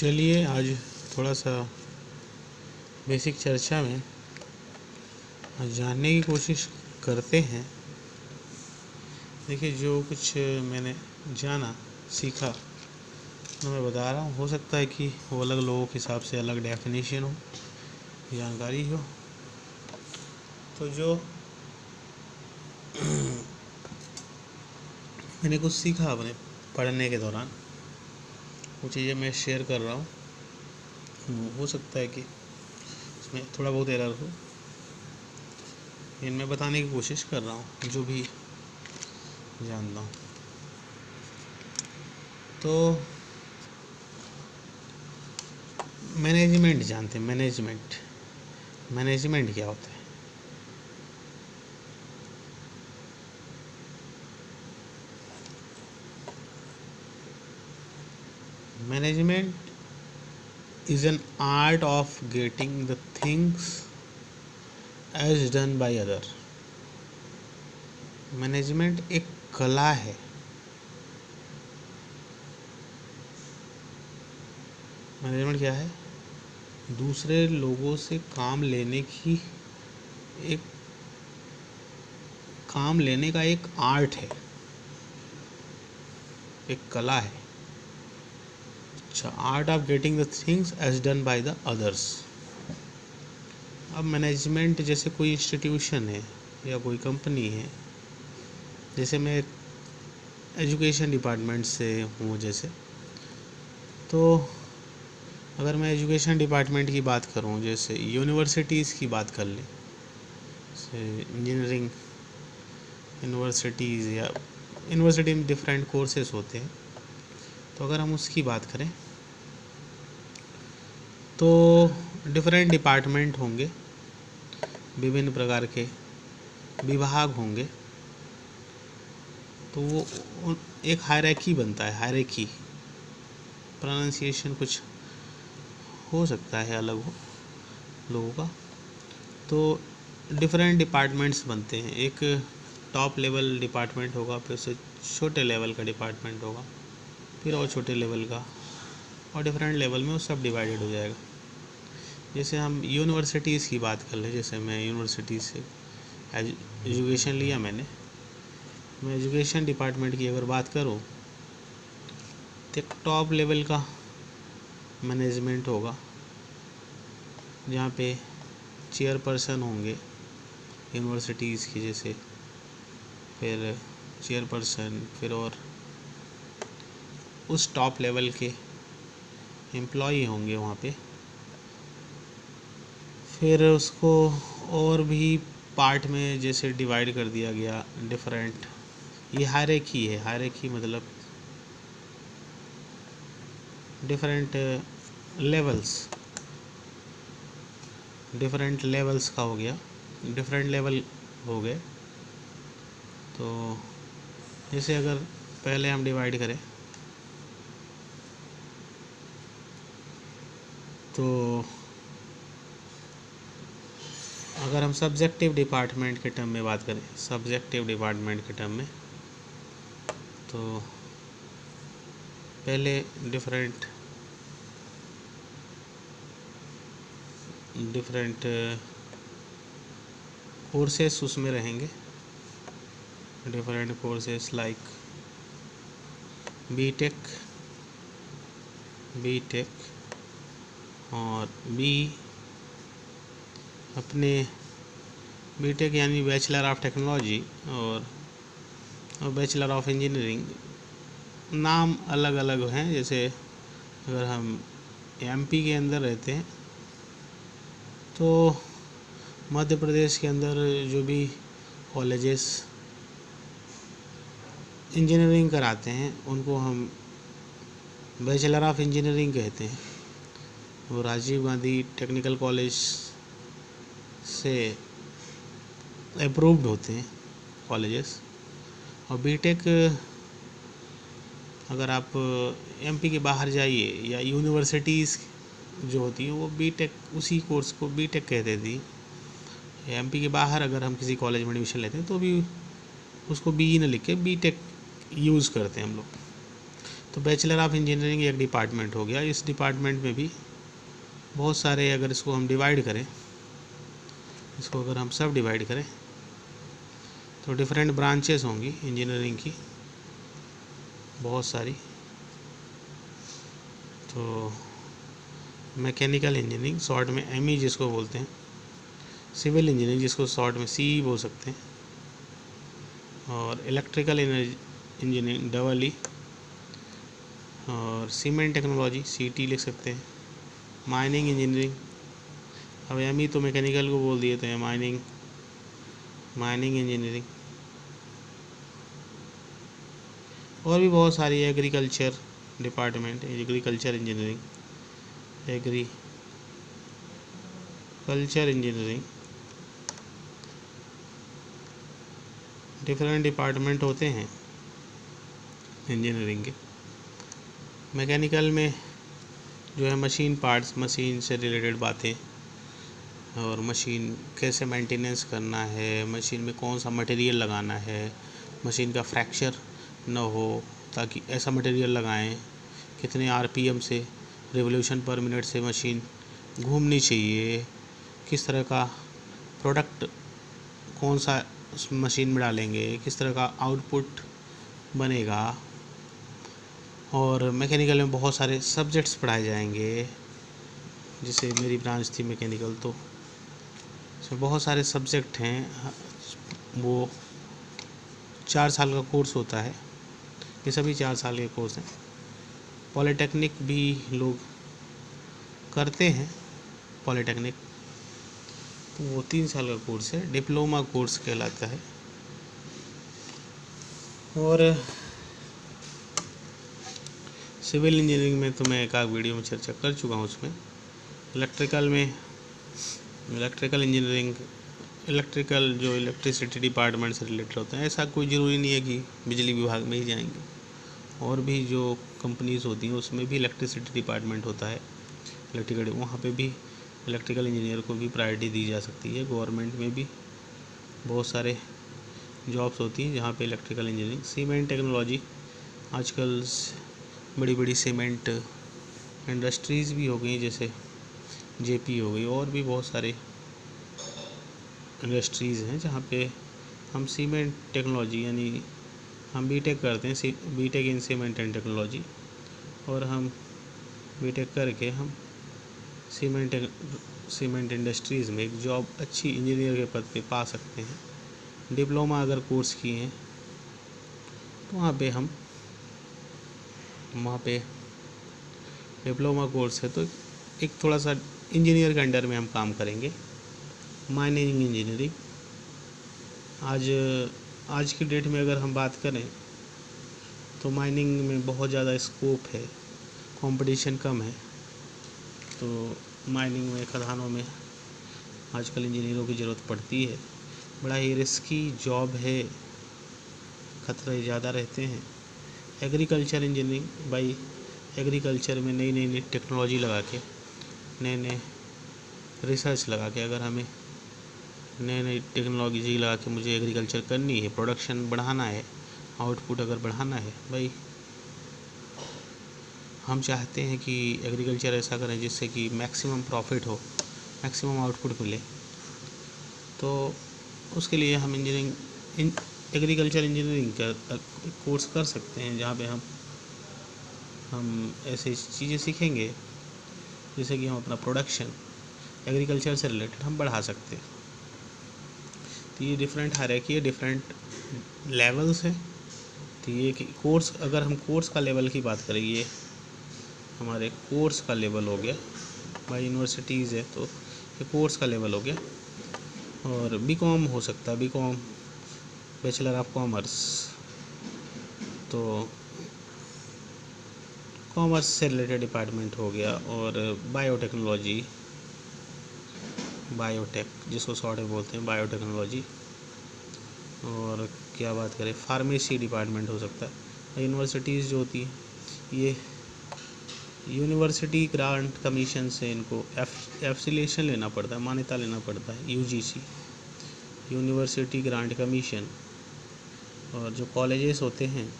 चलिए आज थोड़ा सा बेसिक चर्चा में जानने की कोशिश करते हैं। देखिए, जो कुछ मैंने जाना सीखा तो मैं बता रहा हूँ। हो सकता है कि वो अलग लोगों के हिसाब से अलग डेफिनेशन हो, जानकारी हो। तो जो मैंने कुछ सीखा अपने पढ़ने के दौरान, वो चीज़ें मैं शेयर कर रहा हूँ। हो सकता है कि इसमें थोड़ा बहुत एरर हो, इनमें बताने की कोशिश कर रहा हूँ जो भी जानता हूँ। तो मैनेजमेंट जानते हैं। मैनेजमेंट क्या होता है? Management is an art of getting the things as done by other। Management एक कला है। मैनेजमेंट क्या है? दूसरे लोगों से काम लेने का एक आर्ट है, एक कला है। अच्छा, art of getting the things as done by the others. अब मैनेजमेंट जैसे कोई इंस्टीट्यूशन है या कोई कंपनी है, जैसे मैं एजुकेशन डिपार्टमेंट से हूँ, जैसे तो अगर मैं एजुकेशन डिपार्टमेंट की बात करूँ, जैसे यूनिवर्सिटीज़ की बात कर लें, जैसे इंजीनियरिंग यूनिवर्सिटीज़ या यूनिवर्सिटी में डिफरेंट कोर्सेस होते हैं, तो अगर हम उसकी बात करें तो डिफरेंट डिपार्टमेंट होंगे, विभिन्न प्रकार के विभाग होंगे। तो वो एक हायरार्की बनता है। हायरार्की प्रोनाउंसिएशन कुछ हो सकता है अलग हो लोगों का। तो डिफरेंट डिपार्टमेंट्स बनते हैं। एक टॉप लेवल डिपार्टमेंट होगा, फिर उससे छोटे लेवल का डिपार्टमेंट होगा, फिर और छोटे लेवल का, और डिफरेंट लेवल में वो सब डिवाइडेड हो जाएगा। जैसे हम यूनिवर्सिटीज़ की बात कर लें, जैसे मैं यूनिवर्सिटी से एजुकेशन लिया मैं एजुकेशन डिपार्टमेंट की अगर बात करूँ तो एक टॉप लेवल का मैनेजमेंट होगा, जहाँ पे चेयरपर्सन होंगे यूनिवर्सिटीज़ की, जैसे फिर चेयरपर्सन, फिर और उस टॉप लेवल के एम्प्लॉई होंगे वहाँ पे। फिर उसको और भी पार्ट में जैसे डिवाइड कर दिया गया डिफरेंट। ये हायरार्की है। हायरार्की मतलब डिफरेंट लेवल्स का हो गया, डिफरेंट लेवल हो गए। तो जैसे अगर पहले हम डिवाइड करें तो अगर हम सब्जेक्टिव डिपार्टमेंट के टर्म में बात करें, सब्जेक्टिव डिपार्टमेंट के टर्म में, तो पहले डिफरेंट कोर्सेस उसमें रहेंगे। डिफरेंट कोर्सेस लाइक बीटेक और अपने बीटेक यानी बैचलर ऑफ टेक्नोलॉजी और बैचलर ऑफ इंजीनियरिंग, नाम अलग अलग हैं। जैसे अगर हम एमपी के अंदर रहते हैं तो मध्य प्रदेश के अंदर जो भी कॉलेजेस इंजीनियरिंग कराते हैं उनको हम बैचलर ऑफ इंजीनियरिंग कहते हैं। वो राजीव गांधी टेक्निकल कॉलेज से अप्रूव्ड होते हैं कॉलेजेस। और बीटेक अगर आप एमपी के बाहर जाइए या यूनिवर्सिटीज़ जो होती हैं वो बीटेक, उसी कोर्स को बीटेक कहते थी। एमपी के बाहर अगर हम किसी कॉलेज में एडमिशन लेते हैं तो भी उसको बी न लिख के बीटेक यूज़ करते हैं हम लोग। तो बैचलर ऑफ इंजीनियरिंग एक डिपार्टमेंट हो गया। इस डिपार्टमेंट में भी बहुत सारे, अगर इसको हम डिवाइड करें, इसको अगर हम सब डिवाइड करें तो डिफरेंट ब्रांचेस होंगी इंजीनियरिंग की बहुत सारी। तो मैकेनिकल इंजीनियरिंग शॉर्ट में एमई जिसको बोलते हैं, सिविल इंजीनियरिंग जिसको शॉर्ट में सीई बोल सकते हैं, और इलेक्ट्रिकल इंजीनियरिंग डबल ई, और सीमेंट टेक्नोलॉजी सीटी लिख सकते हैं, माइनिंग इंजीनियरिंग, अब एमई तो मैकेनिकल को बोल दिए तो है माइनिंग इंजीनियरिंग, और भी बहुत सारी, agriculture department, agriculture engineering, different department होते हैं इंजीनियरिंग के। मैकेनिकल में जो है मशीन पार्ट्स, मशीन से रिलेटेड बातें, और मशीन कैसे मेंटेनेंस करना है, मशीन में कौन सा मटेरियल लगाना है, मशीन का फ्रैक्चर न हो ताकि ऐसा मटेरियल लगाएं, कितने आरपीएम से, रिवोल्यूशन पर मिनट से मशीन घूमनी चाहिए, किस तरह का प्रोडक्ट कौन सा उस मशीन में डालेंगे, किस तरह का आउटपुट बनेगा। और मैकेनिकल में बहुत सारे सब्जेक्ट्स पढ़ाए जाएंगे, जैसे मेरी ब्रांच थी मैकेनिकल, तो इसमें बहुत सारे सब्जेक्ट हैं। वो 4 साल का कोर्स होता है, ये सभी 4 साल के कोर्स हैं। पॉलीटेक्निक भी लोग करते हैं, पॉलीटेक्निक तो वो 3 साल का कोर्स है, डिप्लोमा कोर्स कहलाता है। और सिविल इंजीनियरिंग में तो मैं एक आध वीडियो में चर्चा कर चुका हूँ। उसमें इलेक्ट्रिकल इंजीनियरिंग, इलेक्ट्रिकल जो इलेक्ट्रिसिटी डिपार्टमेंट से रिलेटेड होते हैं, ऐसा कोई ज़रूरी नहीं है कि बिजली विभाग में ही जाएंगे, और भी जो कंपनीज़ होती हैं उसमें भी इलेक्ट्रिसिटी डिपार्टमेंट होता है, इलेक्ट्रिकल, वहाँ पे भी इलेक्ट्रिकल इंजीनियर को भी प्रायोरिटी दी जा सकती है। गवर्नमेंट में भी बहुत सारे जॉब्स होती हैं जहाँ पे इलेक्ट्रिकल इंजीनियरिंग। सीमेंट टेक्नोलॉजी, आजकल बड़ी बड़ी सीमेंट इंडस्ट्रीज़ भी हो गई, जैसे जेपी हो गई, और भी बहुत सारे इंडस्ट्रीज़ हैं जहाँ पे हम सीमेंट टेक्नोलॉजी, यानी हम बीटेक करते हैं, B Tech in cement and technology, और हम बीटेक करके हम सीमेंट इंडस्ट्रीज़ में एक जॉब अच्छी इंजीनियर के पद पे पा सकते हैं। डिप्लोमा अगर कोर्स किए हैं तो वहाँ पे डिप्लोमा कोर्स है तो एक थोड़ा सा इंजीनियर के अंडर में हम काम करेंगे। माइनिंग इंजीनियरिंग, आज की डेट में अगर हम बात करें तो माइनिंग में बहुत ज़्यादा स्कोप है, कंपटीशन कम है, तो माइनिंग में, खदानों में आजकल इंजीनियरों की ज़रूरत पड़ती है। बड़ा ही रिस्की जॉब है, खतरे ज़्यादा रहते हैं। एग्रीकल्चर इंजीनियरिंग, भाई एग्रीकल्चर में नई टेक्नोलॉजी लगा के, नए रिसर्च लगा के, अगर हमें नई टेक्नोलॉजी लगा के मुझे एग्रीकल्चर करनी है, प्रोडक्शन बढ़ाना है, आउटपुट अगर बढ़ाना है, भाई हम चाहते हैं कि एग्रीकल्चर ऐसा करें जिससे कि मैक्सिमम प्रॉफिट हो, मैक्सिमम आउटपुट मिले, तो उसके लिए हम एग्रीकल्चर इंजीनियरिंग का कोर्स कर सकते हैं, जहाँ पे हम ऐसी चीज़ें सीखेंगे जैसे कि हम अपना प्रोडक्शन एग्रीकल्चर से रिलेटेड हम बढ़ा सकते हैं। तो ये डिफरेंट हायरार्की है, डिफरेंट लेवल्स हैं। तो ये कि कोर्स, अगर हम कोर्स का लेवल की बात करें, ये हमारे कोर्स का लेवल हो गया, बाई यूनिवर्सिटीज़ है तो ये कोर्स का लेवल हो गया। और बीकॉम हो सकता है, बीकॉम बैचलर ऑफ कॉमर्स, तो कॉमर्स से रिलेटेड डिपार्टमेंट हो गया। और बायोटेक्नोलॉजी, बायोटेक जिसको शॉर्ट में बोलते हैं, बायोटेक्नोलॉजी। और क्या बात करें, फार्मेसी डिपार्टमेंट हो सकता है। यूनिवर्सिटीज़ जो होती हैं, ये यूनिवर्सिटी ग्रांट कमीशन से इनको एफिलिएशन लेना पड़ता है, मान्यता लेना पड़ता है, यूजीसी, यूनिवर्सिटी ग्रांट कमीशन। और जो कॉलेजेस होते हैं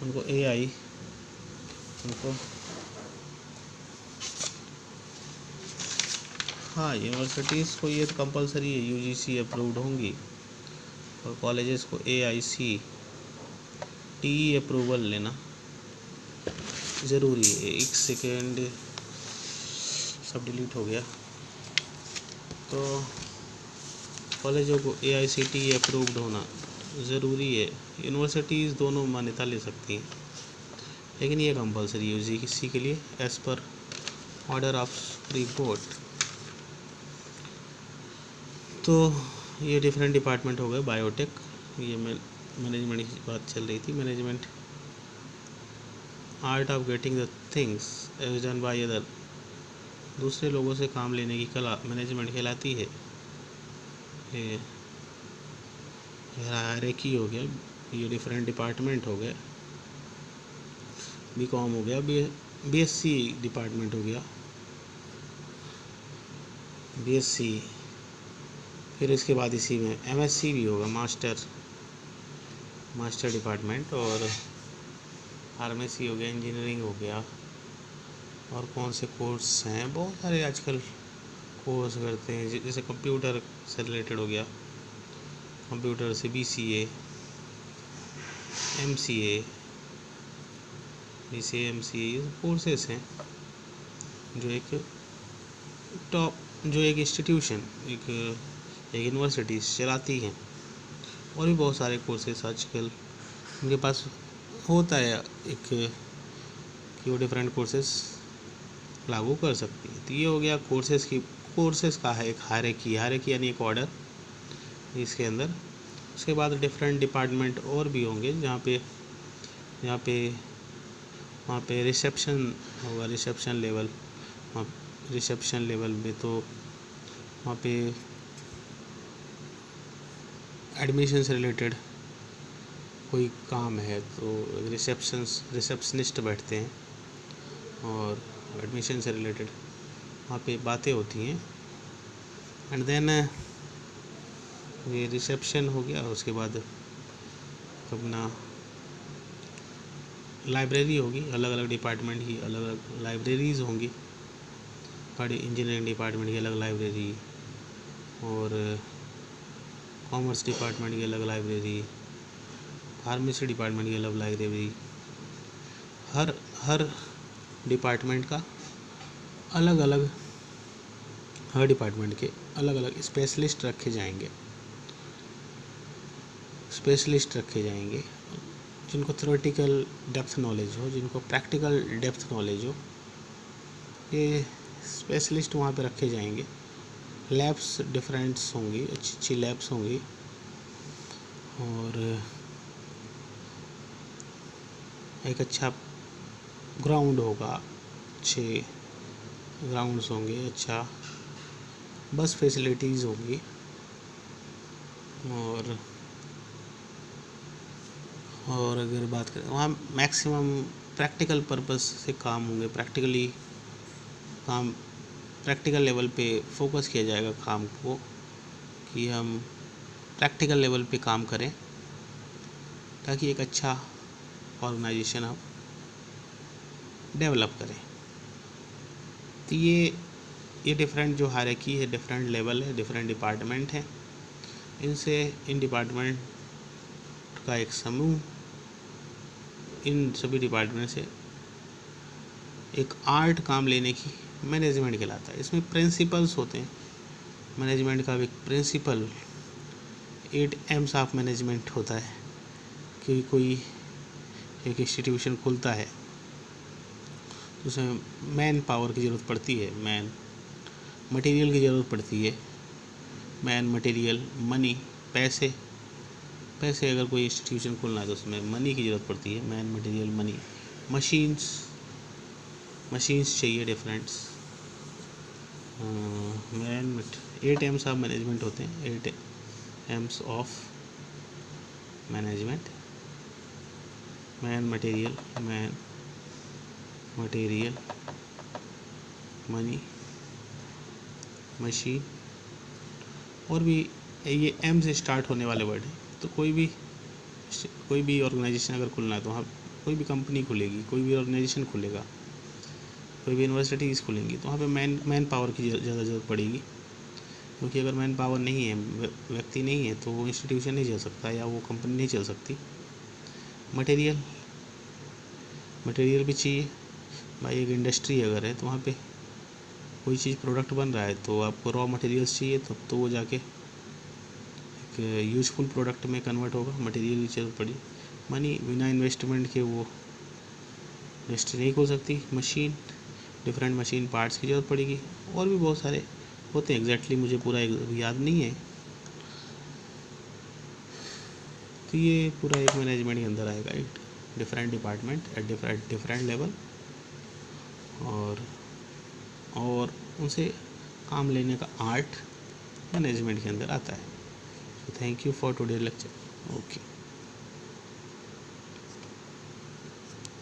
उनको एआई उनको। हाँ, यूनिवर्सिटीज़ को ये तो कंपलसरी है, यूजीसी अप्रूव्ड होंगी, और कॉलेजेस को AICTE अप्रूवल लेना ज़रूरी है। एक सेकेंड, सब डिलीट हो गया। तो कॉलेजों को AICTE अप्रूव्ड होना ज़रूरी है। यूनिवर्सिटीज़ दोनों मान्यता ले सकती हैं, लेकिन ये कंपलसरी है यूजीसी के लिए as per order of supreme court. तो ये डिफरेंट डिपार्टमेंट हो गए। बायोटेक, ये मैनेजमेंट की बात चल रही थी। Management, art of getting the things as done by other, दूसरे लोगों से काम लेने की कला मैनेजमेंट कहलाती है। ये हायरार्की हो गया, ये डिफरेंट डिपार्टमेंट हो गए। बीकॉम हो गया, BSc डिपार्टमेंट हो गया, BSc। फिर इसके बाद इसी में MSc भी होगा, मास्टर डिपार्टमेंट। और फार्मेसी हो गया, इंजीनियरिंग हो गया, और कौन से कोर्स हैं, बहुत सारे आजकल कोर्स करते हैं। जैसे कंप्यूटर से रिलेटेड हो गया, कंप्यूटर से BCA, MCA, BCA MCA, ये कोर्सेस हैं जो एक इंस्टीट्यूशन, एक यूनिवर्सिटी चलाती हैं। और भी बहुत सारे कोर्सेस आजकल उनके पास होता है एक, कि वो डिफरेंट कोर्सेस लागू कर सकती है। तो ये हो गया कोर्सेस का है एक हायरार्की यानी एक ऑर्डर इसके अंदर। उसके बाद डिफरेंट डिपार्टमेंट और भी होंगे, वहाँ पे रिसेप्शन होगा, रिसेप्शन लेवल में तो वहाँ पे एडमिशन से रिलेटेड कोई काम है तो रिसेप्शनिस्ट बैठते हैं, और एडमिशन से रिलेटेड वहाँ पे बातें होती हैं। एंड देन ये रिसेप्शन हो गया। उसके बाद अपना लाइब्रेरी होगी, अलग अलग डिपार्टमेंट की अलग अलग लाइब्रेरीज़ होंगी। इंजीनियरिंग डिपार्टमेंट की अलग लाइब्रेरी, और कॉमर्स डिपार्टमेंट की अलग लाइब्रेरी, फार्मेसी डिपार्टमेंट की अलग लाइब्रेरी। हर डिपार्टमेंट का अलग अलग, हर डिपार्टमेंट के अलग अलग स्पेशलिस्ट रखे जाएंगे जिनको थ्योरेटिकल डेप्थ नॉलेज हो, जिनको प्रैक्टिकल डेप्थ नॉलेज हो, ये स्पेशलिस्ट वहाँ पे रखे जाएंगे। लैब्स डिफरेंट्स होंगी, अच्छी लैब्स होंगी, और एक अच्छा ग्राउंड होगा, अच्छे ग्राउंड्स होंगे, अच्छा बस फैसिलिटीज़ होंगी, और अगर बात करें वहाँ मैक्सिमम प्रैक्टिकल पर्पस से काम होंगे। प्रैक्टिकल लेवल पे फोकस किया जाएगा काम को, कि हम प्रैक्टिकल लेवल पे काम करें ताकि एक अच्छा ऑर्गेनाइजेशन हम डेवलप करें। तो ये डिफरेंट जो हायरार्की है, डिफरेंट लेवल है, डिफरेंट डिपार्टमेंट है। इन डिपार्टमेंट का एक समूह, इन सभी डिपार्टमेंट से एक आर्ट काम लेने की मैनेजमेंट कहलाता है। इसमें प्रिंसिपल्स होते हैं मैनेजमेंट का। एक प्रिंसिपल 8 एम्स ऑफ मैनेजमेंट होता है कि कोई एक इंस्टीट्यूशन खुलता है तो उसमें मैन पावर की ज़रूरत पड़ती है, मैन मटेरियल की ज़रूरत पड़ती है, मैन मटेरियल मनी पैसे अगर कोई इंस्टीट्यूशन खोलना है तो उसमें मनी की ज़रूरत पड़ती है, मैन मटेरियल मनी। मशीन्स चाहिए डिफरेंट्स। 8 एम्स ऑफ मैनेजमेंट होते हैं, 8 AIIMS of management. Man material money machine, और भी ये एम से स्टार्ट होने वाले वर्ड हैं। तो कोई भी ऑर्गेनाइजेशन अगर खुलना है तो वहाँ कोई भी कंपनी खुलेगी, कोई भी ऑर्गेनाइजेशन खुलेगा, कोई भी यूनिवर्सिटीज़ खुलेंगी, तो वहाँ पे मैन पावर की ज़्यादा ज़रूरत पड़ेगी, क्योंकि अगर मैन पावर नहीं है, व्यक्ति नहीं है, तो वो इंस्टीट्यूशन नहीं चल सकता या वो कंपनी नहीं चल सकती। मटेरियल भी चाहिए भाई। एक इंडस्ट्री अगर है तो वहाँ पे कोई चीज़ प्रोडक्ट बन रहा है तो आपको रॉ मटेरियल्स चाहिए, तब तो वो जाके एक यूजफुल प्रोडक्ट में कन्वर्ट होगा। मटेरियल की जरूरत पड़ी। मनी, बिना इन्वेस्टमेंट के वो इंडस्ट्री नहीं खोल सकती। मशीन, डिफरेंट मशीन पार्ट्स की ज़रूरत पड़ेगी, और भी बहुत सारे होते हैं, एग्जैक्टली मुझे पूरा याद नहीं है। तो ये पूरा एक मैनेजमेंट के अंदर आएगा, एक different department at different level, और उनसे काम लेने का आर्ट मैनेजमेंट के अंदर आता है। Thank you for today lecture. Okay.